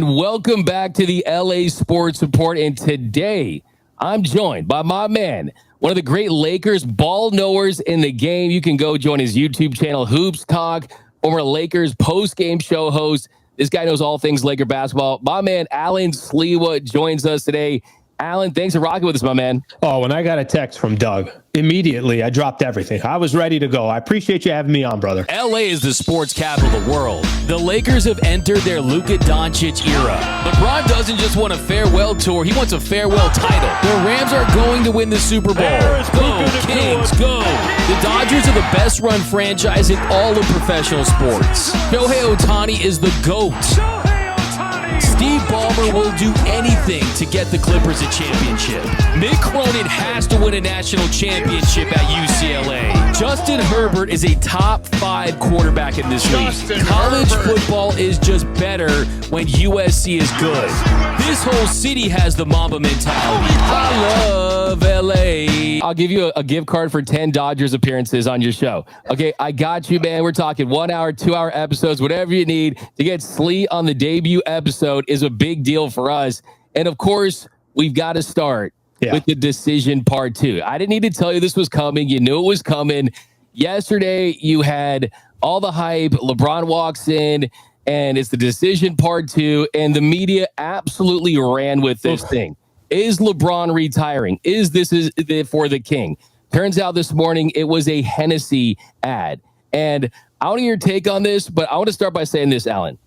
Welcome back to the LA Sports Report. And today I'm joined by my man, one of the great Lakers ball knowers in the game. You can go join his YouTube channel, Hoops Talk, former Lakers post-game show host. This guy knows all things Laker basketball. My man, Alan Sliwa, joins us today. Alan, thanks for rocking with us, my man. Oh, when I got a text from Doug, immediately I dropped everything. I was ready to go. I appreciate you having me on, brother. LA is the sports capital of the world. The Lakers have entered their Luka Doncic era. LeBron doesn't just want a farewell tour. He wants a farewell title. The Rams are going to win the Super Bowl. Go, Kings, go. The Dodgers are the best run franchise in all of professional sports. Shohei Ohtani is the GOAT. Steve Ballmer will do anything to get the Clippers a championship. Mick Cronin has to win a national championship at UCLA. Justin Herbert is a top 5 quarterback in this league. College football is just better when USC is good. This whole city has the Mamba mentality. I love LA. I'll give you a gift card for 10 Dodgers appearances on your show. Okay, I got you, man. We're talking 1 hour, 2 hour episodes, whatever you need. To get Slee on the debut episode is a big deal for us. And of course, we've got to start with the decision part 2. I didn't need to tell you this was coming. You knew it was coming. Yesterday, you had all the hype. LeBron walks in, and it's the decision part 2. And the media absolutely ran with this thing. Is LeBron retiring? Is this for the king? Turns out this morning it was a Hennessy ad. And I want to hear your take on this, but I want to start by saying this, Alan.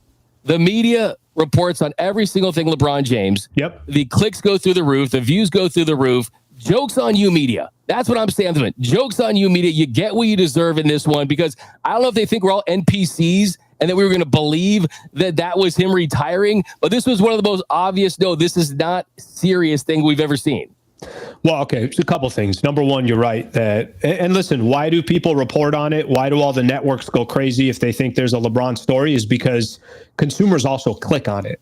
The media reports on every single thing LeBron James. Yep. The clicks go through the roof. The views go through the roof. Joke's on you, media. That's what I'm saying. Joke's on you, media. You get what you deserve in this one, because I don't know if they think we're all NPCs and that we were going to believe that was him retiring. But this was one of the most obvious, no, this is not serious thing we've ever seen. Well, okay, it's a couple things. Number one, you're right. And listen, why do people report on it? Why do all the networks go crazy if they think there's a LeBron story? Is because consumers also click on it.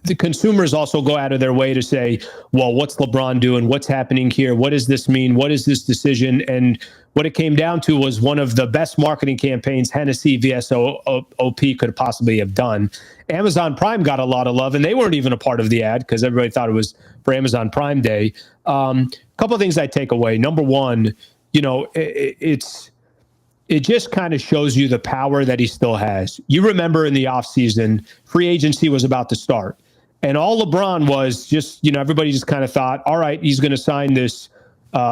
The consumers also go out of their way to say, well, what's LeBron doing? What's happening here? What does this mean? What is this decision? And what it came down to was one of the best marketing campaigns Hennessy VSOP could possibly have done. Amazon Prime got a lot of love, and they weren't even a part of the ad because everybody thought it was for Amazon Prime Day. A couple of things I take away. Number one, it just kind of shows you the power that he still has. You remember in the offseason, free agency was about to start. And all LeBron was just, everybody just kind of thought, all right, he's going to sign this,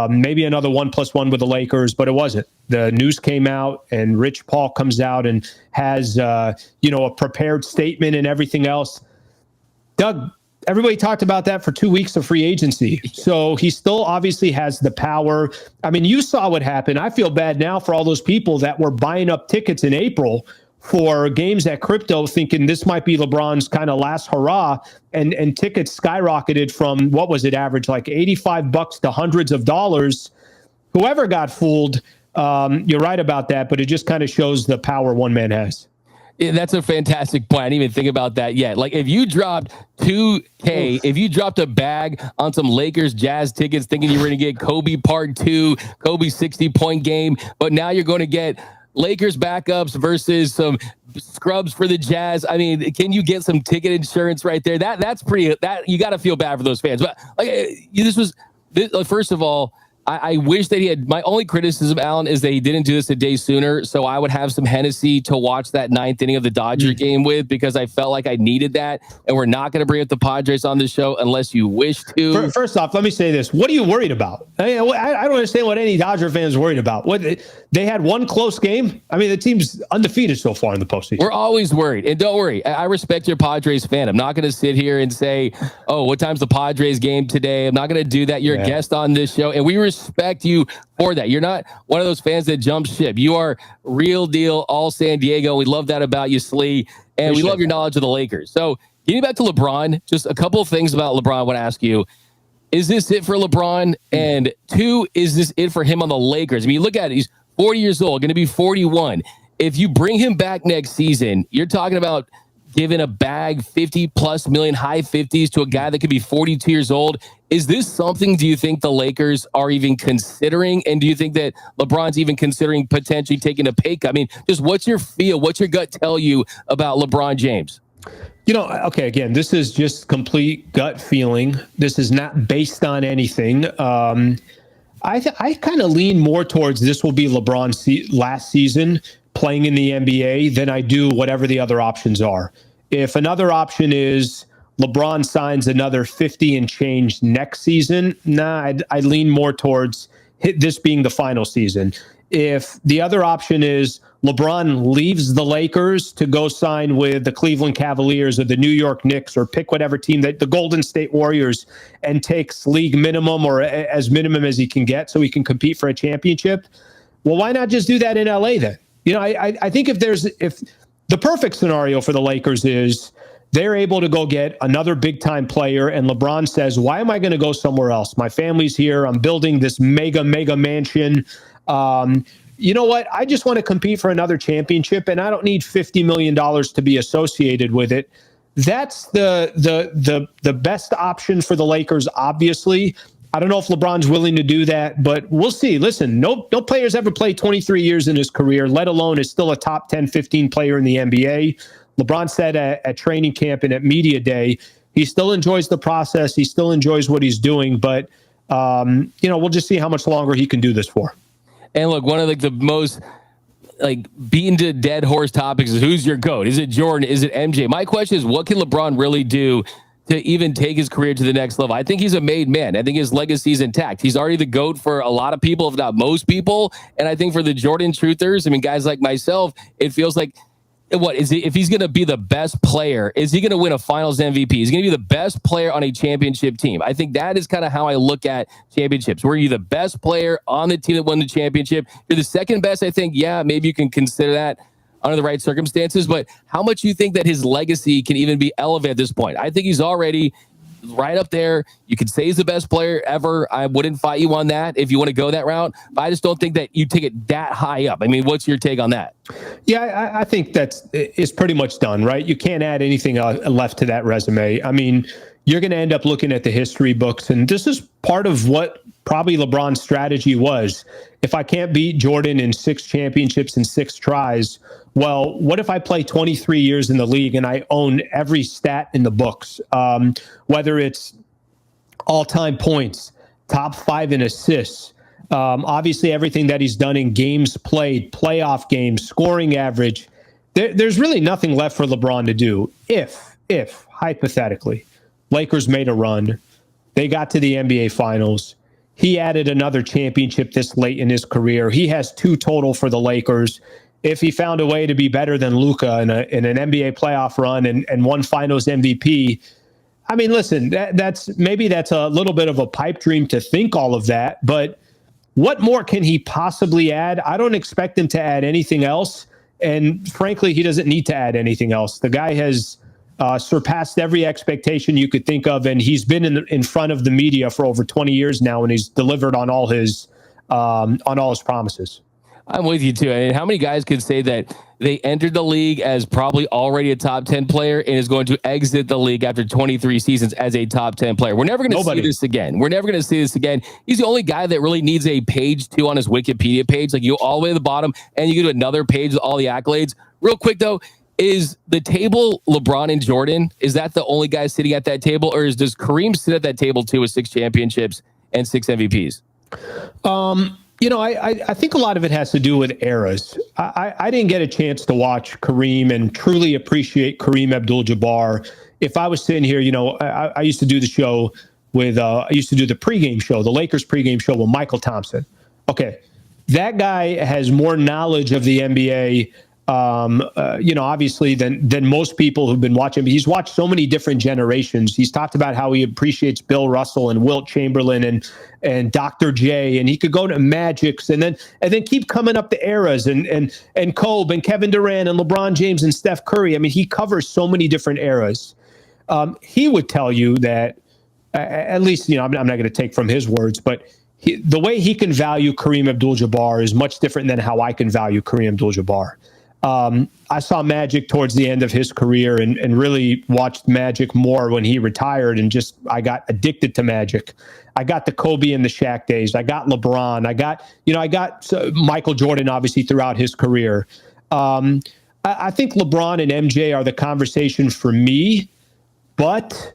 maybe another 1+1 with the Lakers, but it wasn't. The news came out, and Rich Paul comes out and has, a prepared statement and everything else. Doug, everybody talked about that for 2 weeks of free agency. So he still obviously has the power. I mean, you saw what happened. I feel bad now for all those people that were buying up tickets in April for games at Crypto, thinking this might be LeBron's kind of last hurrah, and tickets skyrocketed from, what was it, average like $85 to hundreds of dollars. Whoever got fooled, you're right about that, but it just kind of shows the power one man has. Yeah, that's a fantastic point. I didn't even think about that yet. Like, if you dropped $2K, if you dropped a bag on some Lakers Jazz tickets thinking you were going to get Kobe Part 2, Kobe 60-point game, but now you're going to get Lakers backups versus some scrubs for the Jazz. I mean, can you get some ticket insurance right there? That's pretty. That you got to feel bad for those fans. But first of all, I wish that he had. My only criticism, Alan, is that he didn't do this a day sooner. So I would have some Hennessy to watch that 9th inning of the Dodger game with, because I felt like I needed that. And we're not going to bring up the Padres on the show unless you wish to. First off, let me say this. What are you worried about? I don't understand what any Dodger fans are worried about. What, they had one close game? I mean, the team's undefeated so far in the postseason. We're always worried. And don't worry, I respect your Padres fan. I'm not going to sit here and say, oh, what time's the Padres game today? I'm not going to do that. You're a guest on this show, and we respect you for that. You're not one of those fans that jump ship. You are real deal, all San Diego. We love that about you, Slee, and we love your knowledge of the Lakers. So getting back to LeBron, just a couple of things about LeBron I want to ask you. Is this it for LeBron? And 2, is this it for him on the Lakers? I mean, you look at it, he's 40 years old, going to be 41. If you bring him back next season, you're talking about giving a bag 50+ million, high 50s to a guy that could be 42 years old. Is this something, do you think the Lakers are even considering? And do you think that LeBron's even considering potentially taking a pay cut? I mean, just what's your feel? What's your gut tell you about LeBron James? Okay, again, this is just complete gut feeling. This is not based on anything. I kind of lean more towards this will be LeBron's last season playing in the NBA than I do whatever the other options are. If another option is LeBron signs another 50 and change next season, I lean more towards this being the final season. If the other option is LeBron leaves the Lakers to go sign with the Cleveland Cavaliers or the New York Knicks or pick whatever team, that the Golden State Warriors, and takes league minimum or as minimum as he can get so he can compete for a championship, well, why not just do that in LA then? I think if the perfect scenario for the Lakers is they're able to go get another big time player and LeBron says, why am I going to go somewhere else? My family's here. I'm building this mega mansion. You know what? I just want to compete for another championship and I don't need $50 million to be associated with it. That's the best option for the Lakers, obviously. I don't know if LeBron's willing to do that, but we'll see. Listen, no player's ever played 23 years in his career, let alone is still a top 10, 15 player in the NBA. LeBron said at training camp and at media day, he still enjoys the process. He still enjoys what he's doing, but we'll just see how much longer he can do this for. And look, one of the most beaten to dead horse topics is who's your GOAT? Is it Jordan? Is it MJ? My question is, what can LeBron really do to even take his career to the next level? I think he's a made man. I think his legacy is intact. He's already the GOAT for a lot of people, if not most people. And I think for the Jordan truthers, guys like myself, it feels like, if he's going to be the best player, is he going to win a finals MVP? He's going to be the best player on a championship team. I think that is kind of how I look at championships. Were you the best player on the team that won the championship? You're the second best. I think, yeah, maybe you can consider that under the right circumstances, but how much you think that his legacy can even be elevated at this point? I think he's already right up there. You could say he's the best player ever. I wouldn't fight you on that if you want to go that route, but I just don't think that you take it that high up. What's your take on that? Yeah, I think it's pretty much done, right? You can't add anything left to that resume. You're going to end up looking at the history books, and this is part of what probably LeBron's strategy was. If I can't beat Jordan in 6 championships in 6 tries, well, what if I play 23 years in the league and I own every stat in the books, whether it's all-time points, top 5 in assists, obviously everything that he's done in games played, playoff games, scoring average. There's really nothing left for LeBron to do. If hypothetically, Lakers made a run, they got to the NBA Finals, he added another championship this late in his career. He has 2 total for the Lakers. If he found a way to be better than Luka in an NBA playoff run and won Finals MVP, listen, that's a little bit of a pipe dream to think all of that, but what more can he possibly add? I don't expect him to add anything else, and frankly, he doesn't need to add anything else. The guy has surpassed every expectation you could think of, and he's been in front of the media for over 20 years now, and he's delivered on all his promises. I'm with you too. How many guys could say that they entered the league as probably already a top 10 player and is going to exit the league after 23 seasons as a top 10 player? We're never going to see this again. He's the only guy that really needs a page 2 on his Wikipedia page. You go all the way to the bottom and you go to another page with all the accolades. Real quick though, is the table LeBron and Jordan? Is that the only guy sitting at that table, or does Kareem sit at that table too with 6 championships and 6 MVPs? I think a lot of it has to do with eras. I didn't get a chance to watch Kareem and truly appreciate Kareem Abdul-Jabbar. If I was sitting here, I used to do the show with, I used to do the pregame show, the Lakers pregame show with Michael Thompson. Okay. That guy has more knowledge of the NBA, obviously than most people who've been watching. He's watched so many different generations. He's talked about how he appreciates Bill Russell and Wilt Chamberlain and Dr. J, and he could go to Magics and then keep coming up the eras and Kobe and Kevin Durant and LeBron James and Steph Curry. He covers so many different eras. He would tell you that, at least, I'm not going to take from his words, but the way he can value Kareem Abdul-Jabbar is much different than how I can value Kareem Abdul-Jabbar. I saw Magic towards the end of his career and really watched Magic more when he retired, and I got addicted to Magic. I got the Kobe and the Shaq days. I got LeBron. I got Michael Jordan, obviously, throughout his career. I think LeBron and MJ are the conversation for me, but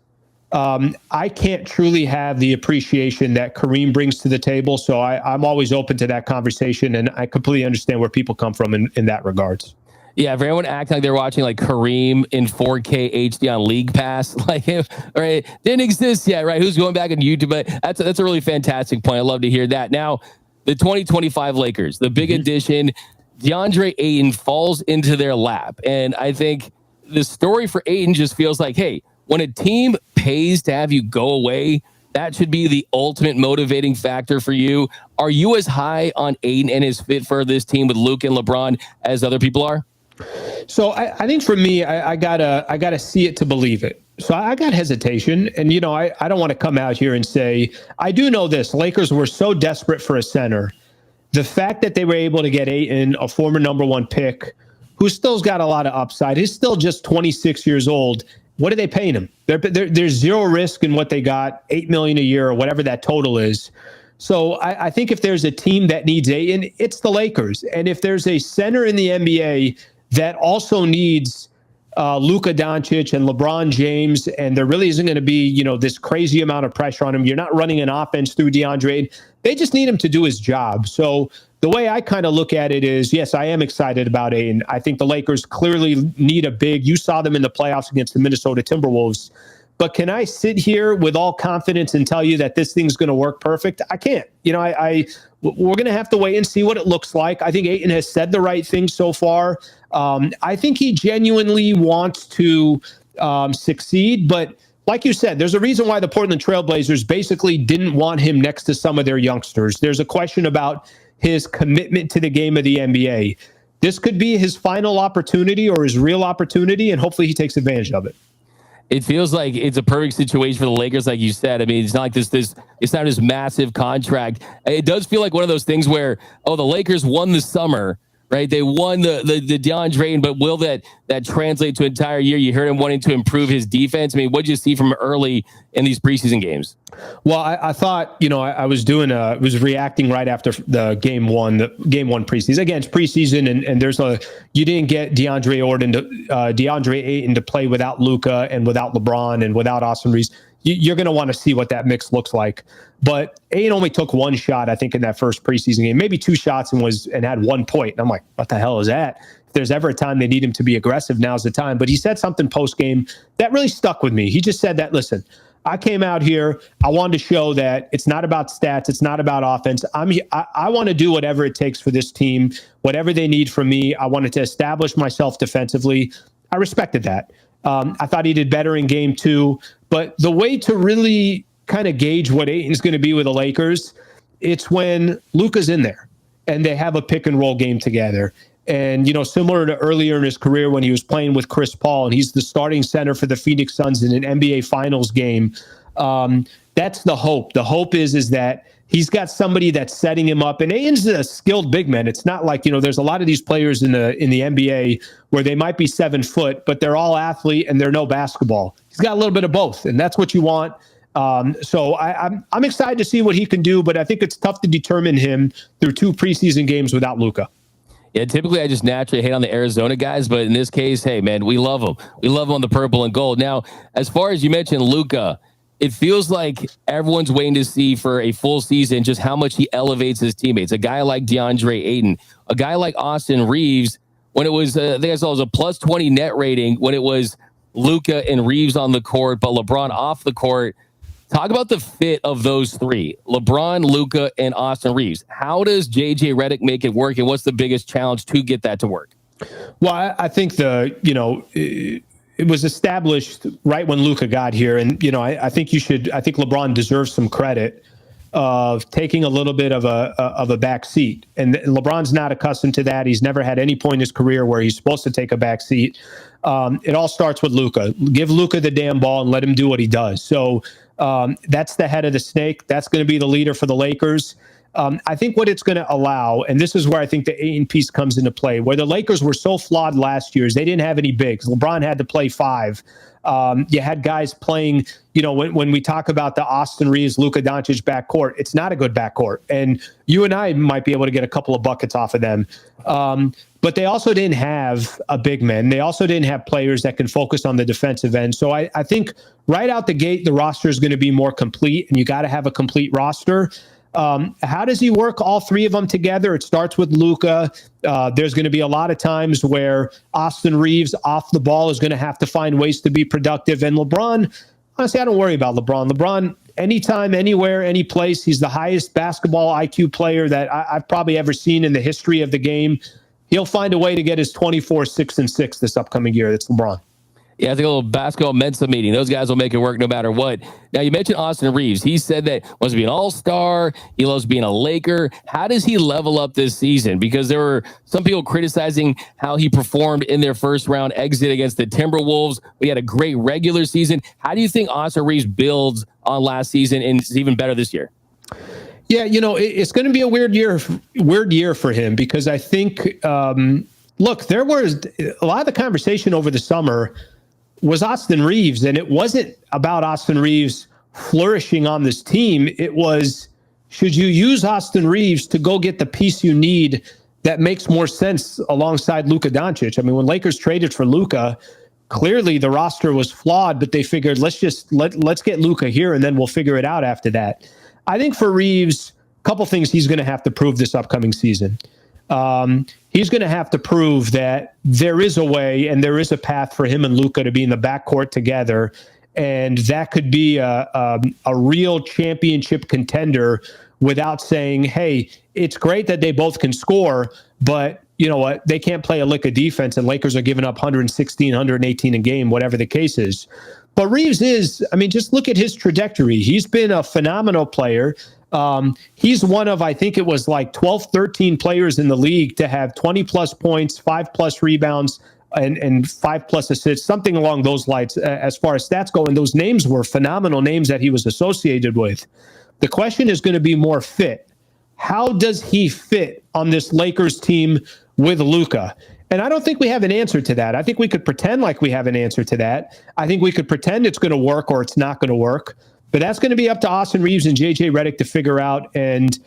I can't truly have the appreciation that Kareem brings to the table. So I'm always open to that conversation, and I completely understand where people come from in that regards. Yeah, if everyone acting like they're watching like Kareem in 4K HD on League Pass, like, right, didn't exist yet, right? Who's going back on YouTube? But that's a really fantastic point. I love to hear that. Now, the 2025 Lakers, the big addition, DeAndre Ayton falls into their lap. And I think the story for Ayton just feels like, hey, when a team pays to have you go away, that should be the ultimate motivating factor for you. Are you as high on Ayton and his fit for this team with Luke and LeBron as other people are? So I think for me, I gotta see it to believe it. So I got hesitation, and I don't want to come out here and say I do know this. Lakers were so desperate for a center. The fact that they were able to get Ayton, a former number 1 pick, who still's got a lot of upside. He's still just 26 years old. What are they paying him? There's zero risk in what they got, $8 million a year or whatever that total is. So I think if there's a team that needs Ayton, it's the Lakers. And if there's a center in the NBA that also needs Luka Doncic and LeBron James, and there really isn't going to be, this crazy amount of pressure on him. You're not running an offense through DeAndre. They just need him to do his job. So the way I kind of look at it is, yes, I am excited about Ayton. I think the Lakers clearly need a big. You saw them in the playoffs against the Minnesota Timberwolves. But can I sit here with all confidence and tell you that this thing's going to work perfect? I can't. We're going to have to wait and see what it looks like. I think Ayton has said the right thing so far. I think he genuinely wants to succeed. But like you said, there's a reason why the Portland Trailblazers basically didn't want him next to some of their youngsters. There's a question about his commitment to the game of the NBA. This could be his final opportunity or his real opportunity, and hopefully he takes advantage of it. It feels like it's a perfect situation for the Lakers, like you said. I mean, it's not like this it's not this massive contract. It does feel like one of those things where, the Lakers won the summer, right? They won the DeAndre, but will that translate to an entire year? You heard him wanting to improve his defense. I mean, what did you see from early in these preseason games? Well, I thought, I was was reacting right after the game one preseason. Again, it's preseason, and you didn't get DeAndre Ayton to play without Luka and without LeBron and without Austin Reaves. You're going to want to see what that mix looks like. But Ayton only took 1 shot, I think, in that first preseason game, maybe 2 shots, and had 1 point. And I'm like, what the hell is that? If there's ever a time they need him to be aggressive, now's the time. But he said something post game that really stuck with me. He just said that, listen, I came out here, I wanted to show that it's not about stats, it's not about offense. I want to do whatever it takes for this team, whatever they need from me. I wanted to establish myself defensively. I respected that. I thought he did better in game 2. But the way to really kind of gauge what Ayton's going to be with the Lakers, it's when Luka's in there and they have a pick and roll game together. And, similar to earlier in his career when he was playing with Chris Paul, and he's the starting center for the Phoenix Suns in an NBA Finals game. That's the hope. The hope is that he's got somebody that's setting him up. And Ayton's a skilled big man. It's not like, there's a lot of these players in the NBA where they might be 7 foot, but they're all athlete and they're no basketball. He's got a little bit of both, and that's what you want. So I'm excited to see what he can do, but I think it's tough to determine him through 2 preseason games without Luka. Yeah, typically I just naturally hate on the Arizona guys, but in this case, hey, man, we love them. We love them on the purple and gold. Now, as far as you mentioned Luka, it feels like everyone's waiting to see for a full season just how much he elevates his teammates. A guy like DeAndre Ayton, a guy like Austin Reaves, when it was, I think I saw it was a plus 20 net rating when it was Luka and Reaves on the court, but LeBron off the court. Talk about the fit of those 3, LeBron, Luka, and Austin Reaves. How does JJ Redick make it work, and what's the biggest challenge to get that to work? Well, I think it was established right when Luka got here. And, I think LeBron deserves some credit of taking a little bit of a back seat. And LeBron's not accustomed to that. He's never had any point in his career where he's supposed to take a back seat. It all starts with Luka. Give Luka the damn ball and let him do what he does. So that's the head of the snake. That's going to be the leader for the Lakers. I think what it's going to allow, and this is where I think the Ayton piece comes into play, where the Lakers were so flawed last year is they didn't have any bigs. LeBron had to play 5. You had guys playing, when we talk about the Austin Reaves, Luka Doncic backcourt, it's not a good backcourt. And you and I might be able to get a couple of buckets off of them. but they also didn't have a big man. They also didn't have players that can focus on the defensive end. So I think right out the gate, the roster is going to be more complete, and you got to have a complete roster. How does he work all three of them together? It starts with Luka. There's going to be a lot of times where Austin Reaves off the ball is going to have to find ways to be productive. And LeBron, honestly, I don't worry about LeBron. LeBron, anytime, anywhere, any place, he's the highest basketball IQ player that I've probably ever seen in the history of the game. He'll find a way to get his 24, 6, and 6 this upcoming year. That's LeBron. Yeah, I think a little basketball Mensa meeting. Those guys will make it work no matter what. Now, you mentioned Austin Reaves. He said that wants to be an all-star. He loves being a Laker. How does he level up this season? Because there were some people criticizing how he performed in their first-round exit against the Timberwolves. We had a great regular season. How do you think Austin Reaves builds on last season and is even better this year? Yeah, it's going to be a weird year for him because I think, look, there was a lot of the conversation over the summer was Austin Reaves, and it wasn't about Austin Reaves flourishing on this team. It was, should you use Austin Reaves to go get the piece you need that makes more sense alongside Luka Doncic? I mean, when Lakers traded for Luka, clearly the roster was flawed, but they figured let's get Luka here and then we'll figure it out after that. I think for Reaves, a couple things he's going to have to prove this upcoming season. He's going to have to prove that there is a way and there is a path for him and Luka to be in the backcourt together. And that could be a real championship contender without saying, hey, it's great that they both can score, but you know what? They can't play a lick of defense and Lakers are giving up 116, 118 a game, whatever the case is. But Reaves is, I mean, just look at his trajectory. He's been a phenomenal player. He's one of, I think it was like 12, 13 players in the league to have 20 plus points, 5+ rebounds, and 5+ assists, something along those lines as far as stats go. And those names were phenomenal names that he was associated with. The question is going to be more fit. How does he fit on this Lakers team with Luka? And I don't think we have an answer to that. I think we could pretend like we have an answer to that. I think we could pretend it's going to work or it's not going to work. But that's going to be up to Austin Reaves and JJ Redick to figure out. And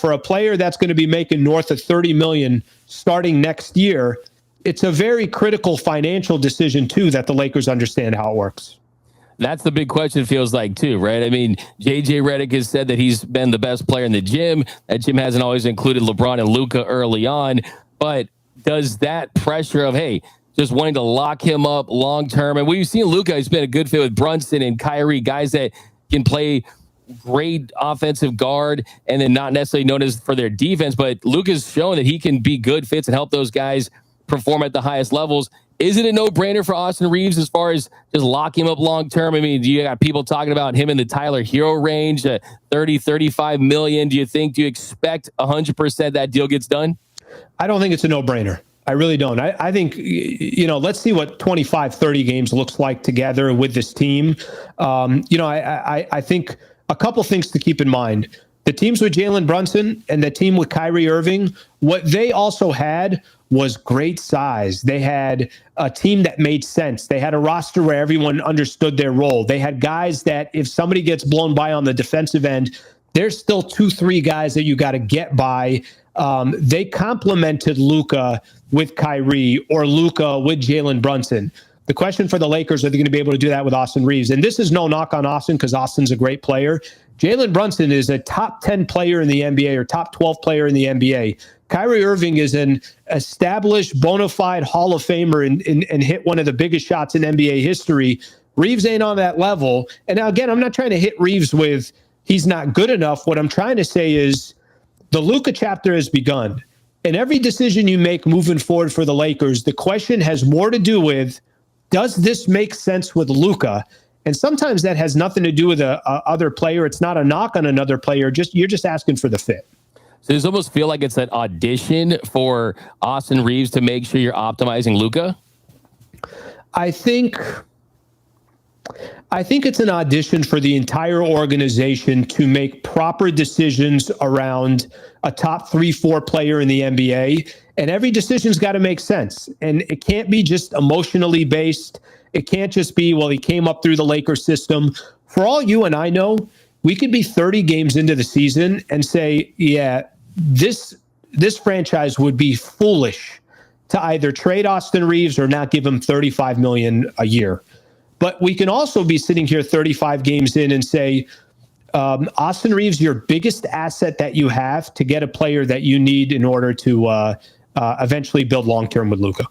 for a player that's going to be making north of $30 million starting next year, it's a very critical financial decision, too, that the Lakers understand how it works. That's the big question, feels like, too, right? I mean, JJ Redick has said that he's been the best player in the gym. That gym hasn't always included LeBron and Luka early on. But does that pressure of, hey, just wanting to lock him up long term? And we've seen Luka, he's been a good fit with Brunson and Kyrie, guys that can play great offensive guard and then not necessarily known as for their defense. But Luka's shown that he can be good fits and help those guys perform at the highest levels. Is it a no-brainer for Austin Reaves as far as just locking him up long-term? I mean, you got people talking about him in the Tyler Hero range, 30, 35 million. Do you expect 100% that deal gets done? I don't think it's a no-brainer. I really don't. I think, let's see what 25, 30 games looks like together with this team. I think a couple things to keep in mind. The teams with Jalen Brunson and the team with Kyrie Irving, what they also had was great size. They had a team that made sense. They had a roster where everyone understood their role. They had guys that if somebody gets blown by on the defensive end, there's still 2-3 guys that you got to get by. They complemented Luka with Kyrie or Luka with Jalen Brunson. The question for the Lakers, are they going to be able to do that with Austin Reaves? And this is no knock on Austin because Austin's a great player. Jalen Brunson is a top 10 player in the NBA or top 12 player in the NBA. Kyrie Irving is an established, bona fide Hall of Famer and hit one of the biggest shots in NBA history. Reaves ain't on that level. And now, again, I'm not trying to hit Reaves with he's not good enough. What I'm trying to say is the Luka chapter has begun. And every decision you make moving forward for the Lakers, the question has more to do with, does this make sense with Luka? And sometimes that has nothing to do with a other player. It's not a knock on another player. You're just asking for the fit. So does it almost feel like it's an audition for Austin Reaves to make sure you're optimizing Luka? I think it's an audition for the entire organization to make proper decisions around a top 3-4 player in the NBA. And every decision's got to make sense. And it can't be just emotionally based. It can't just be, well, he came up through the Lakers system. For all you and I know, we could be 30 games into the season and say, yeah, this franchise would be foolish to either trade Austin Reaves or not give him $35 million a year. But we can also be sitting here 35 games in and say, Austin Reaves, your biggest asset that you have to get a player that you need in order to eventually build long-term with Luka.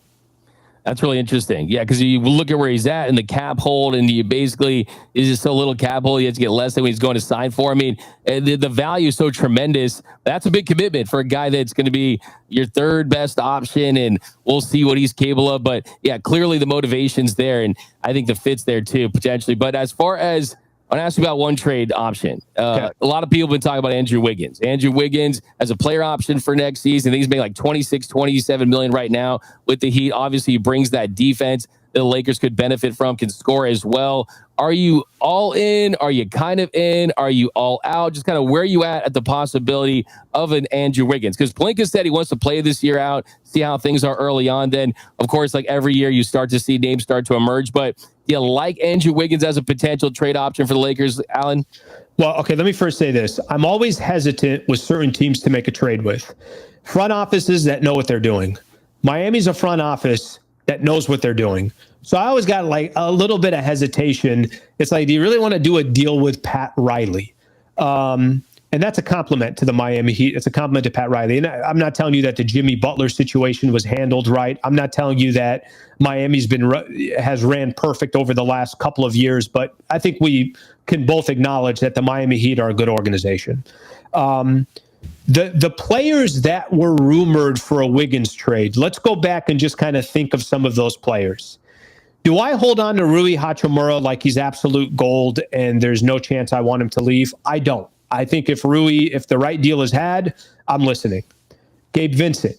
That's really interesting. Yeah, because you look at where he's at in the cap hold, and you basically is just so little cap hold. He has to get less than when he's going to sign for. I mean, the value is so tremendous. That's a big commitment for a guy that's going to be your third best option, and we'll see what he's capable of. But yeah, clearly the motivation's there, and I think the fit's there too, potentially. But as far as I want to ask you about one trade option. A lot of people have been talking about Andrew Wiggins. Andrew Wiggins as a player option for next season. I think he's making like 26, 27 million right now with the Heat. Obviously, he brings that defense that the Lakers could benefit from, can score as well. Are you all in? Are you kind of in? Are you all out? Just kind of where you at the possibility of an Andrew Wiggins? Because Pelinka said he wants to play this year out, see how things are early on. Then, of course, like every year, you start to see names start to emerge. But do you like Andrew Wiggins as a potential trade option for the Lakers, Alan? Well, okay, let me first say this. I'm always hesitant with certain teams to make a trade with. Front offices that know what they're doing. Miami's a front office that knows what they're doing. So I always got like a little bit of hesitation. It's like, do you really want to do a deal with Pat Riley? And that's a compliment to the Miami Heat. It's a compliment to Pat Riley. And I'm not telling you that the Jimmy Butler situation was handled right. I'm not telling you that Miami's has ran perfect over the last couple of years, but I think we can both acknowledge that the Miami Heat are a good organization. The players that were rumored for a Wiggins trade, let's go back and just kind of think of some of those players. Do I hold on to Rui Hachimura like he's absolute gold and there's no chance I want him to leave? I don't. I think if the right deal is had, I'm listening. Gabe Vincent.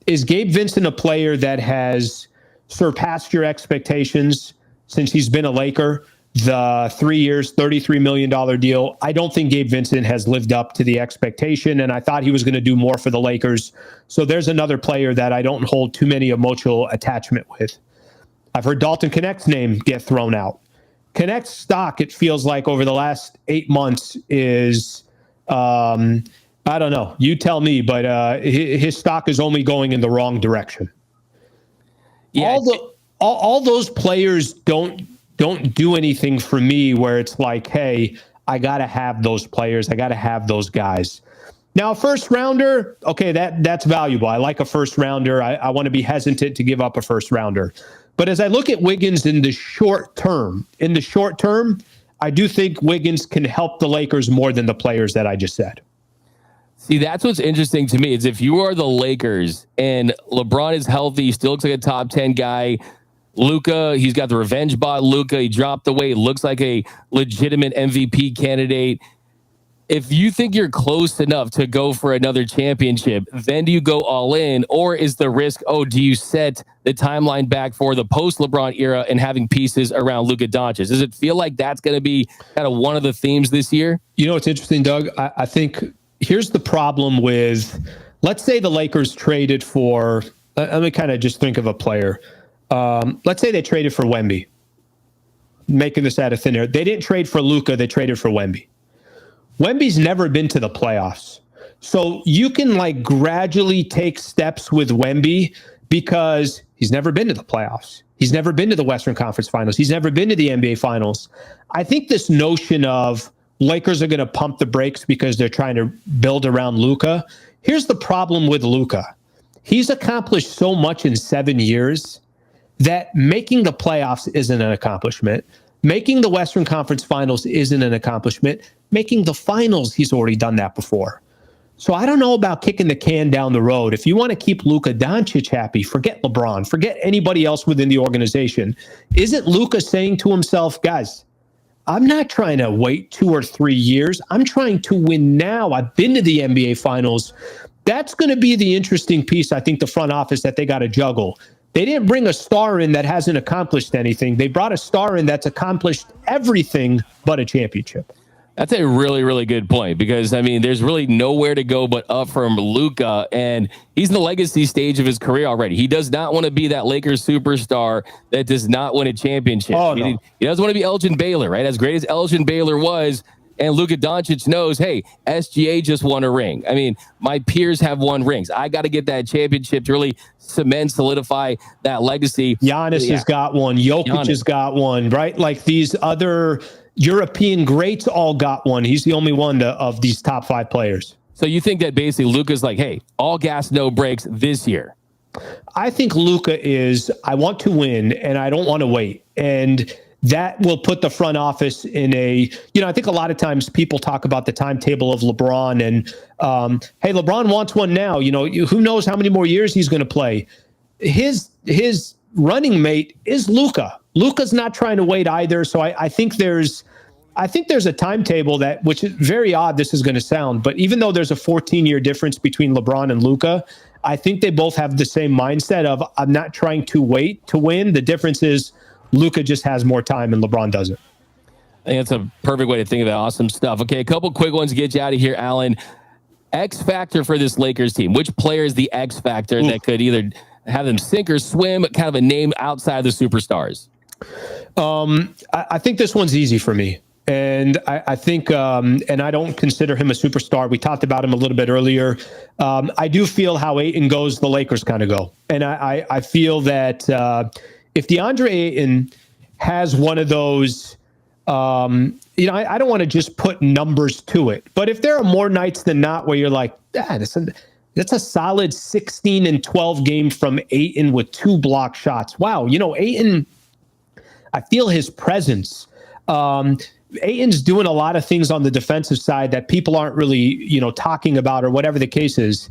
Is Gabe Vincent a player that has surpassed your expectations since he's been a Laker? The 3 years, $33 million deal. I don't think Gabe Vincent has lived up to the expectation, and I thought he was going to do more for the Lakers. So there's another player that I don't hold too many emotional attachment with. I've heard Dalton Connect's name get thrown out. Connect's stock, it feels like over the last 8 months is, I don't know. You tell me, but his stock is only going in the wrong direction. Yeah. All those players don't do anything for me where it's like, hey, I got to have those players. I got to have those guys. Now, a first rounder, okay, that's valuable. I like a first rounder. I want to be hesitant to give up a first rounder. But as I look at Wiggins in the short term, I do think Wiggins can help the Lakers more than the players that I just said. See, that's what's interesting to me is if you are the Lakers and LeBron is healthy, he still looks like a top 10 guy. Luka, he's got the revenge bot. Luka, he dropped the weight, looks like a legitimate MVP candidate. If you think you're close enough to go for another championship, then do you go all in? Or is the risk, do you set the timeline back for the post-LeBron era and having pieces around Luka Doncic? Does it feel like that's going to be kind of one of the themes this year? You know what's interesting, Doug? I think here's the problem with, let's say the Lakers traded for, let me kind of just think of a player. Let's say they traded for Wemby. Making this out of thin air. They didn't trade for Luka, they traded for Wemby. Wemby's never been to the playoffs. So you can like gradually take steps with Wemby because he's never been to the playoffs. He's never been to the Western Conference Finals. He's never been to the NBA Finals. I think this notion of Lakers are going to pump the brakes because they're trying to build around Luka. Here's the problem with Luka. He's accomplished so much in 7 years that making the playoffs isn't an accomplishment. Making the Western Conference Finals isn't an accomplishment. Making the finals, he's already done that before. So I don't know about kicking the can down the road. If you want to keep Luka Doncic happy, forget LeBron, forget anybody else within the organization. Isn't Luka saying to himself, guys, I'm not trying to wait 2 or 3 years. I'm trying to win now. I've been to the NBA Finals. That's going to be the interesting piece, I think, the front office that they got to juggle. They didn't bring a star in that hasn't accomplished anything. They brought a star in that's accomplished everything but a championship. That's a really, really good point because, I mean, there's really nowhere to go but up from Luka, and he's in the legacy stage of his career already. He does not want to be that Lakers superstar that does not win a championship. Oh, no. He doesn't want to be Elgin Baylor, right? As great as Elgin Baylor was, And Luka Doncic knows, hey, SGA just won a ring. I mean, my peers have won rings. I got to get that championship to really solidify that legacy. Giannis has got one. Jokic has got one, right? Like these other European greats all got one. He's the only one of these top 5 players. So you think that basically Luka's like, hey, all gas, no brakes this year? I think Luka is, I want to win and I don't want to wait. And that will put the front office in a, I think a lot of times people talk about the timetable of LeBron and, hey, LeBron wants one now. Who knows how many more years he's going to play. His running mate is Luka. Luka's not trying to wait either. So I think there's a timetable which is very odd. This is going to sound, but even though there's a 14-year difference between LeBron and Luka, I think they both have the same mindset of I'm not trying to wait to win. The difference is Luka just has more time and LeBron doesn't. I think that's a perfect way to think of that. Awesome stuff. Okay, a couple quick ones to get you out of here, Alan. X factor for this Lakers team. Which player is the X factor that could either have them sink or swim, kind of a name outside the superstars? I think this one's easy for me. And I think, and I don't consider him a superstar. We talked about him a little bit earlier. I do feel how Ayton goes, the Lakers kind of go. And I feel that if DeAndre Ayton has one of those, I don't want to just put numbers to it. But if there are more nights than not where you're like, that's a solid 16 and 12 game from Ayton with 2 block shots. Wow. Ayton, I feel his presence. Ayton's doing a lot of things on the defensive side that people aren't really, talking about or whatever the case is.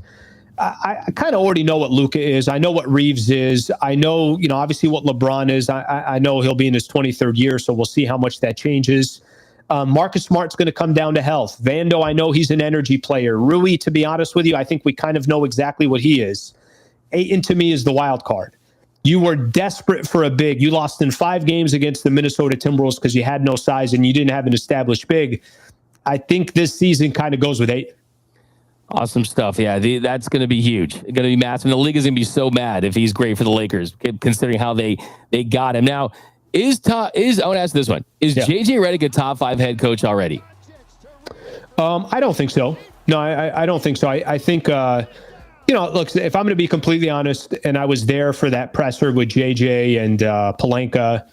I kind of already know what Luka is. I know what Reaves is. I know, obviously what LeBron is. I know he'll be in his 23rd year, so we'll see how much that changes. Marcus Smart's going to come down to health. Vando, I know he's an energy player. Rui, to be honest with you, I think we kind of know exactly what he is. Ayton, to me, is the wild card. You were desperate for a big. You lost in 5 games against the Minnesota Timberwolves because you had no size and you didn't have an established big. I think this season kind of goes with Ayton. Awesome stuff. Yeah, that's going to be huge. It's going to be massive. And the league is going to be so mad if he's great for the Lakers, considering how they got him. Now, I want to ask this one. Is JJ Redick a top 5 head coach already? I don't think so. No, I don't think so. I think, look, if I'm going to be completely honest, and I was there for that presser with JJ and Pelinka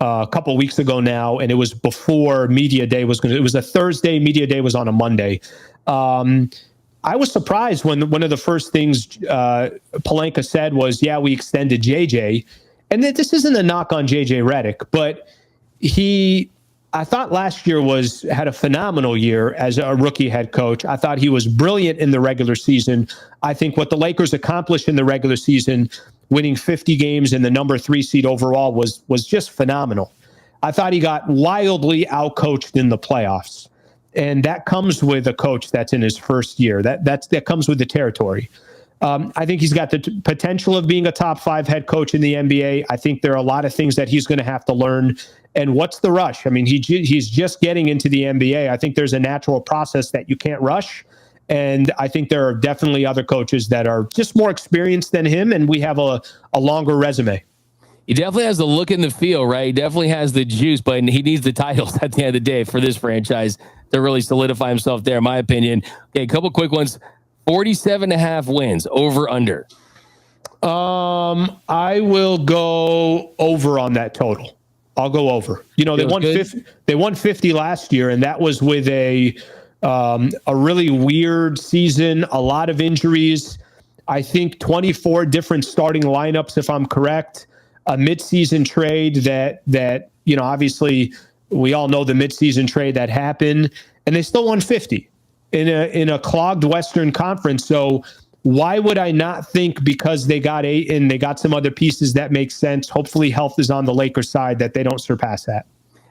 a couple of weeks ago now, and it was before media day it was a Thursday, media day was on a Monday. I was surprised when one of the first things Pelinka said was, we extended JJ. And this isn't a knock on JJ Redick, but I thought last year had a phenomenal year as a rookie head coach. I thought he was brilliant in the regular season. I think what the Lakers accomplished in the regular season, winning 50 games and the number 3 seed overall was just phenomenal. I thought he got wildly outcoached in the playoffs. And that comes with a coach that's in his first year. That comes with the territory. I think he's got the potential of being a top 5 head coach in the NBA. I think there are a lot of things that he's going to have to learn. And what's the rush? I mean, he's just getting into the NBA. I think there's a natural process that you can't rush. And I think there are definitely other coaches that are just more experienced than him. And we have a longer resume. He definitely has the look and the feel, right? He definitely has the juice, but he needs the titles at the end of the day for this franchise to really solidify himself there, in my opinion. Okay, a couple quick ones. 47.5 wins, over, under. I will go over on that total. I'll go over. They won 50 last year, and that was with a really weird season, a lot of injuries. I think 24 different starting lineups, if I'm correct. A midseason trade that obviously we all know the midseason trade that happened, and they still won 50 in a clogged Western Conference. So why would I not think, because they got 8 and they got some other pieces, that makes sense? Hopefully health is on the Lakers side, that they don't surpass that.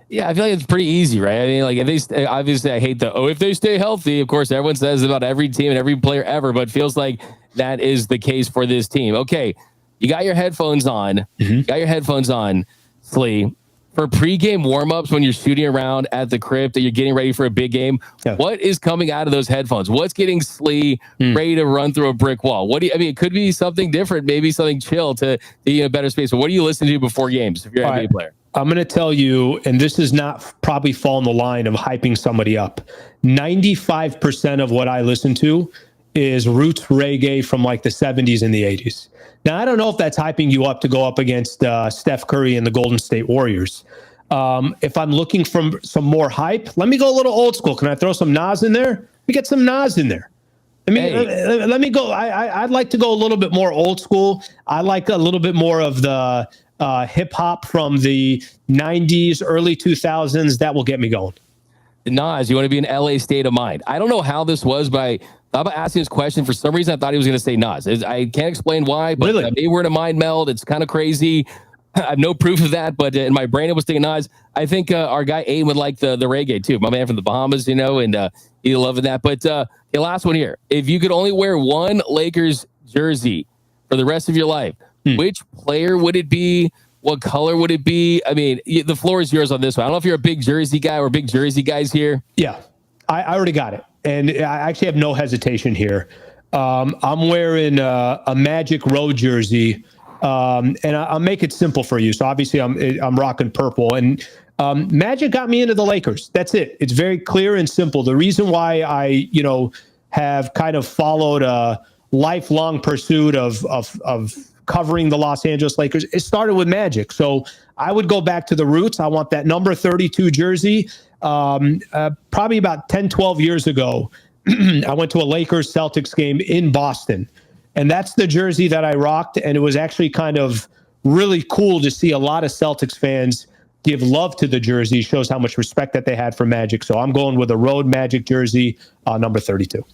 Yeah, I feel like it's pretty easy, right? I mean, like, if they obviously, I hate if they stay healthy, of course, everyone says about every team and every player ever, but it feels like that is the case for this team. Okay, you got your headphones on. You got your headphones on, Slee. For pregame warm-ups when you're shooting around at the crypt that you're getting ready for a big game, what is coming out of those headphones? What's getting Slee ready to run through a brick wall? It could be something different, maybe something chill to be in a better space. But what do you listen to before games if you're an NBA player? I'm going to tell you, and this is not probably fall in the line of hyping somebody up. 95% of what I listen to is roots reggae from like the 70s and the 80s. Now, I don't know if that's hyping you up to go up against Steph Curry and the Golden State Warriors. If I'm looking for some more hype, let me go a little old school. Can I throw some Nas in there? Let me get some Nas in there. I mean, let me go. I'd like to go a little bit more old school. I like a little bit more of the hip hop from the 90s, early 2000s. That will get me going. Nas, you want to be in LA state of mind. I don't know how this was, but I thought about asking this question. For some reason, I thought he was going to say Nas. I can't explain why, but really? Maybe we're in a mind meld. It's kind of crazy. I have no proof of that, but in my brain, it was thinking Nas. I think our guy Aiden would like the reggae too. My man from the Bahamas, and he's loving that. But the last one here. If you could only wear one Lakers jersey for the rest of your life, which player would it be? What color would it be? I mean, the floor is yours on this one. I don't know if you're a big jersey guy or big jersey guys here. Yeah, I already got it. And I actually have no hesitation here. I'm wearing a Magic Road jersey. And I'll make it simple for you. So obviously I'm rocking purple, and Magic got me into the Lakers. That's it. It's very clear and simple. The reason why I, have kind of followed a lifelong pursuit of covering the Los Angeles Lakers, it started with Magic. So I would go back to the roots. I want that number 32 jersey. Probably about 10, 12 years ago, I went to a Lakers Celtics game in Boston. And that's the jersey that I rocked. And it was actually kind of really cool to see a lot of Celtics fans give love to the jersey. Shows how much respect that they had for Magic. So I'm going with a road Magic jersey, number 32.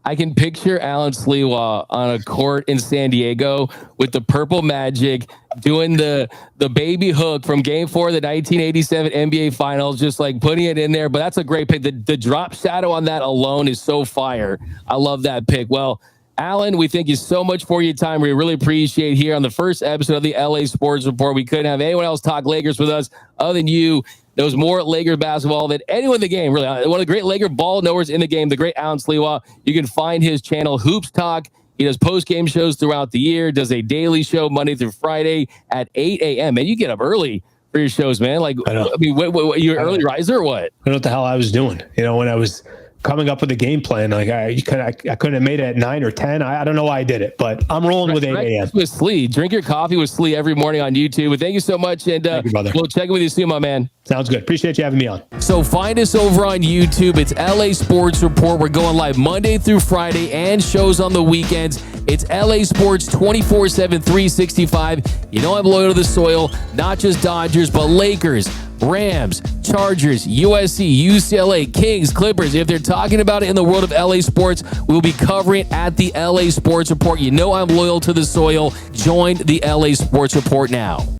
I can picture Alan Sliwa on a court in San Diego with the purple Magic doing the baby hook from Game 4 of the 1987 NBA Finals, just like putting it in there. But that's a great pick. The drop shadow on that alone is so fire. I love that pick. Well, Alan, we thank you so much for your time. We really appreciate here on the first episode of the LA Sports Report. We couldn't have anyone else talk Lakers with us other than you. Knows more Lakers basketball than anyone in the game, really. One of the great Laker ball knowers in the game, the great Alan Sliwa. You can find his channel, Hoops Talk. He does post-game shows throughout the year, does a daily show Monday through Friday at 8 a.m. Man, you get up early for your shows, man. Like, I mean, what, you're an early riser or what? I don't know what the hell I was doing. When I was coming up with a game plan, like I couldn't have made it at 9 or 10. I don't know why I did it, but I'm rolling with 8 a.m. With Slee. Drink your coffee with Slee every morning on YouTube. But thank you so much, and thank you, brother. We'll check in with you soon, my man. Sounds good. Appreciate you having me on. So find us over on YouTube. It's LA Sports Report. We're going live Monday through Friday and shows on the weekends. It's LA Sports 24/7, 365. I'm loyal to the soil, not just Dodgers, but Lakers, Rams, Chargers, USC, UCLA, Kings, Clippers. If they're talking about it in the world of LA sports, we'll be covering it at the LA Sports Report. I'm loyal to the soil. Join the LA Sports Report now.